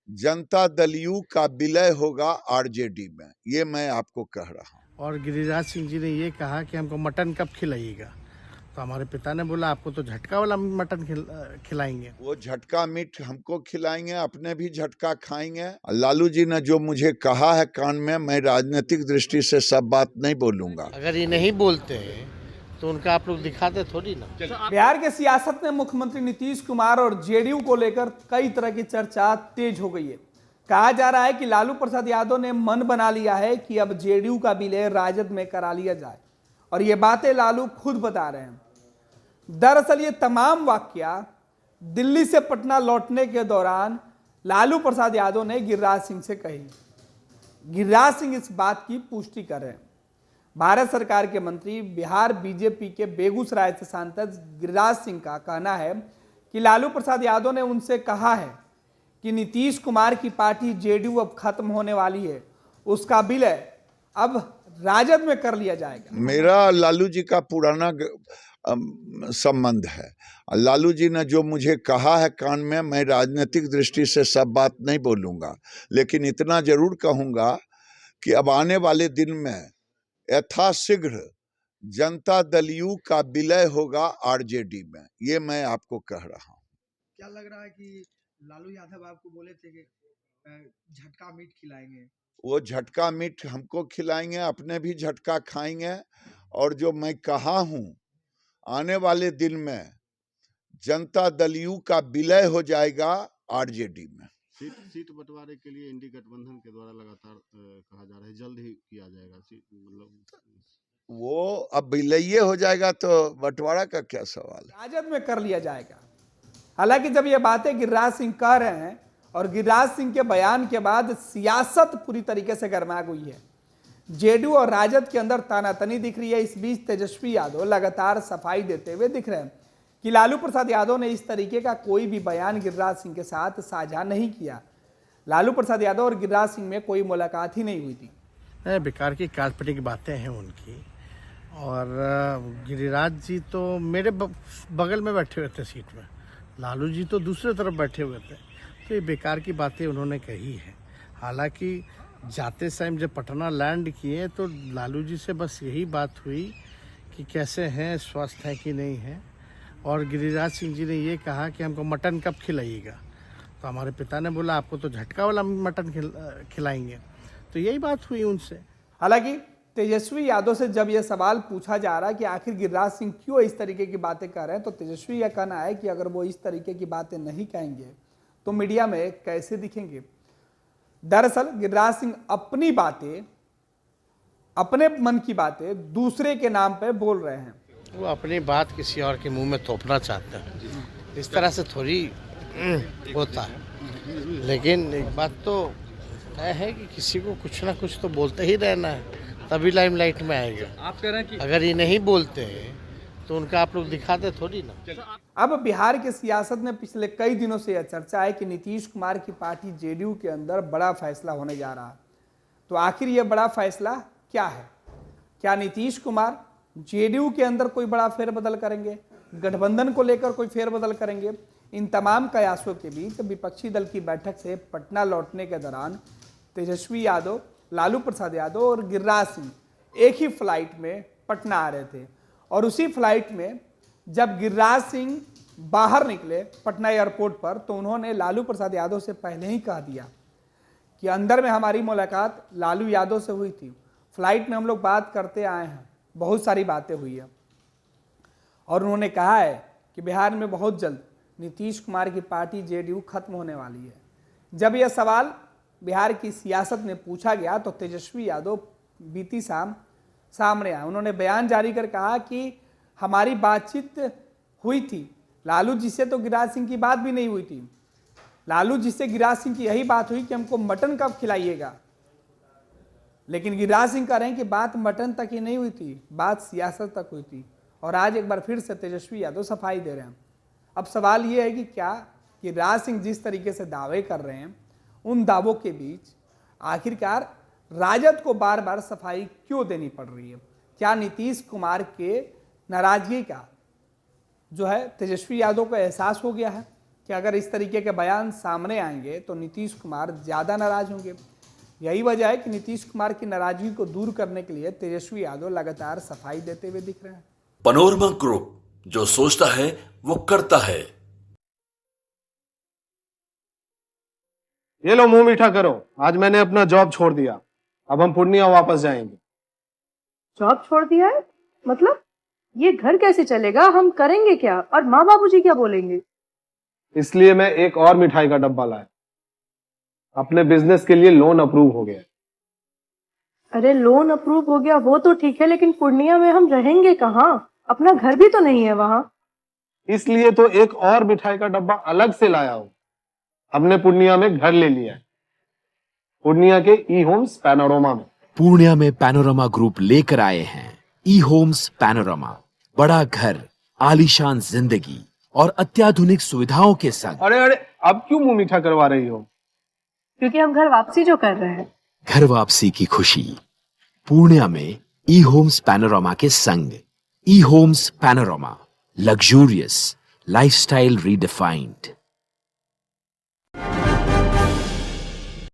Janata Dal you का विलय होगा आरजेडी में, ये मैं आपको कह रहा हूँ। और गिरिराज सिंह जी ने ये कहा कि हमको मटन कब खिलाइएगा, तो हमारे पिता ने बोला आपको तो झटका वाला मटन खिलाएंगे। वो झटका मीट हमको खिलाएंगे, अपने भी झटका खाएंगे। लालू जी ने जो मुझे कहा है कान में, मैं राजनीतिक दृष्टि से सब बात नहीं बोलूंगा। अगर ये नहीं बोलते हैं तो उनका आप लोग दिखाते थोड़ी ना। बिहार के सियासत में मुख्यमंत्री नीतीश कुमार और जेडीयू को लेकर कई तरह की चर्चा तेज हो गई है। कहा जा रहा है कि लालू प्रसाद यादव ने मन बना लिया है कि अब जेडीयू का विलय राजद में करा लिया जाए, और ये बातें लालू खुद बता रहे हैं। दरअसल ये तमाम वाकया दिल्ली से पटना लौटने के दौरान लालू प्रसाद यादव ने गिरिराज सिंह से कही। गिरिराज सिंह इस बात की पुष्टि कर रहे हैं। भारत सरकार के मंत्री, बिहार बीजेपी के बेगूसराय से सांसद गिरिराज सिंह का कहना है कि लालू प्रसाद यादव ने उनसे कहा है कि नीतीश कुमार की पार्टी जेडीयू अब खत्म होने वाली है, उसका विलय अब राजद में कर लिया जाएगा। मेरा लालू जी का पुराना संबंध है। लालू जी ने जो मुझे कहा है कान में, मैं राजनीतिक दृष्टि से सब बात नहीं बोलूंगा, लेकिन इतना जरूर कहूंगा कि अब आने वाले दिन में यथाशीघ्र जनता दल यू का विलय होगा आरजेडी में, ये मैं आपको कह रहा हूँ। क्या लग रहा है कि लालू यादव आपको बोले थे कि झटका मीट खिलाएंगे? वो झटका मीट हमको खिलाएंगे, अपने भी झटका खाएंगे। और जो मैं कहा हूँ, आने वाले दिन में जनता दल यू का विलय हो जाएगा आरजेडी में। सीट बंटवारे के लिए इंडी गठबंधन के द्वारा लगातार कहा जा रहा है, जल्द ही किया जाएगा। मतलब वो अब विलय हो जाएगा तो बंटवारा का क्या सवाल है। राजद में कर लिया जाएगा। हालांकि जब ये बातें गिरिराज सिंह कह रहे हैं और गिरिराज सिंह के बयान के बाद सियासत पूरी तरीके से गर्मा गई है। जेडीयू और राजद के अंदर तानातनी दिख रही है। इस बीच तेजस्वी यादव लगातार सफाई देते हुए दिख रहे हैं कि लालू प्रसाद यादव ने इस तरीके का कोई भी बयान गिरिराज सिंह के साथ साझा नहीं किया। लालू प्रसाद यादव और गिरिराज सिंह में कोई मुलाकात ही नहीं हुई थी। बेकार की काल्पनिक बातें हैं उनकी। और गिरिराज जी तो मेरे बगल में बैठे हुए थे सीट में, लालू जी तो दूसरे तरफ बैठे हुए थे, तो ये बेकार की बातें उन्होंने कही है। हालांकि जाते टाइम जब पटना लैंड किए तो लालू जी से बस यही बात हुई कि कैसे हैं, स्वस्थ हैं कि नहीं हैं। और गिरिराज सिंह जी ने ये कहा कि हमको मटन कब खिलाइएगा, तो हमारे पिता ने बोला आपको तो झटका वाला मटन खिलाएंगे। तो यही बात हुई उनसे। हालांकि तेजस्वी यादव से जब यह सवाल पूछा जा रहा है कि आखिर गिरिराज सिंह क्यों इस तरीके की बातें कर रहे हैं, तो तेजस्वी यह कहना है कि अगर वो इस तरीके की बातें नहीं कहेंगे तो मीडिया में कैसे दिखेंगे। दरअसल गिरिराज सिंह अपनी बातें, अपने मन की बातें दूसरे के नाम पे बोल रहे हैं। वो अपनी बात किसी और के मुंह में थोपना चाहते हैं, इस तरह से थोड़ी होता है। लेकिन एक बात तो तय है कि किसी को कुछ ना कुछ तो बोलते ही रहना है, तभी लाइमलाइट में आएगा। आप कह रहे हैं कि अगर ये नहीं बोलते हैं तो उनका आप लोग दिखाते थोड़ी ना। अब बिहार के सियासत में पिछले कई दिनों से यह चर्चा है कि नीतीश कुमार की पार्टी जेडीयू के अंदर बड़ा फैसला होने जा रहा है। तो आखिर यह बड़ा फैसला क्या है? क्या नीतीश कुमार जेडीयू के अंदर कोई बड़ा फेरबदल करेंगे, गठबंधन को लेकर कोई फेरबदल करेंगे? इन तमाम कयासों के बीच विपक्षी दल की बैठक से पटना लौटने के दौरान तेजस्वी यादव, लालू प्रसाद यादव और गिरिराज सिंह एक ही फ्लाइट में पटना आ रहे थे। और उसी फ्लाइट में जब गिरिराज सिंह बाहर निकले पटना एयरपोर्ट पर, तो उन्होंने लालू प्रसाद यादव से पहले ही कह दिया कि अंदर में हमारी मुलाकात लालू यादव से हुई थी, फ्लाइट में हम लोग बात करते आए हैं, बहुत सारी बातें हुई है। और उन्होंने कहा है कि बिहार में बहुत जल्द नीतीश कुमार की पार्टी जेडीयू खत्म होने वाली है। जब यह सवाल बिहार की सियासत में पूछा गया तो तेजस्वी यादव बीती शाम सामने आए। उन्होंने बयान जारी कर कहा कि हमारी बातचीत हुई थी, लालू जी से तो गिरिराज सिंह की बात भी नहीं हुई थी। लालू जी से गिरिराज सिंह की यही बात हुई कि हमको मटन कब खिलाइएगा। लेकिन गिरिराज सिंह कह रहे हैं कि बात मटन तक ही नहीं हुई थी, बात सियासत तक हुई थी। और आज एक बार फिर से तेजस्वी यादव सफाई दे रहे हैं। अब सवाल ये है कि क्या गिरिराज सिंह जिस तरीके से दावे कर रहे हैं, उन दावों के बीच आखिरकार राजद को बार बार सफाई क्यों देनी पड़ रही है? क्या नीतीश कुमार के नाराजगी का जो है तेजस्वी यादव को एहसास हो गया है? कि अगर इस तरीके के बयान सामने आएंगे तो नीतीश कुमार ज़्यादा नाराज होंगे। यही वजह है कि नीतीश कुमार की नाराजगी को दूर करने के लिए तेजस्वी यादव लगातार सफाई देते हुए दिख रहे हैं। पैनोरमा ग्रुप, जो सोचता है वो करता है। ये लो मुंह मीठा करो, आज मैंने अपना जॉब छोड़ दिया, अब हम पूर्णिया वापस जाएंगे। जॉब छोड़ दिया है? मतलब ये घर कैसे चलेगा? हम करेंगे क्या? और माँ बाबूजी क्या बोलेंगे? इसलिए मैं एक और मिठाई का डब्बा लाया। अपने बिजनेस के लिए लोन अप्रूव हो गया। अरे लोन अप्रूव हो गया वो तो ठीक है, लेकिन पूर्णिया में हम रहेंगे कहाँ? अपना घर भी तो नहीं है वहाँ। इसलिए तो एक और मिठाई का डब्बा अलग से लाया हूँ। हमने पूर्णिया में घर ले लिया है, पूर्णिया के ई होम्स पैनोरमा में। पूर्णिया में पैनोरमा ग्रुप लेकर आए हैं ई होम्स पैनोरमा। बड़ा घर, आलीशान जिंदगी और अत्याधुनिक सुविधाओं के संग। अरे अरे, अब क्यों मुंह मीठा करवा रही हो? क्योंकि हम घर वापसी जो कर रहे हैं। घर वापसी की खुशी पूर्णिया में ई होम्स पैनोरमा के संग। E homes panorama, luxurious lifestyle redefined.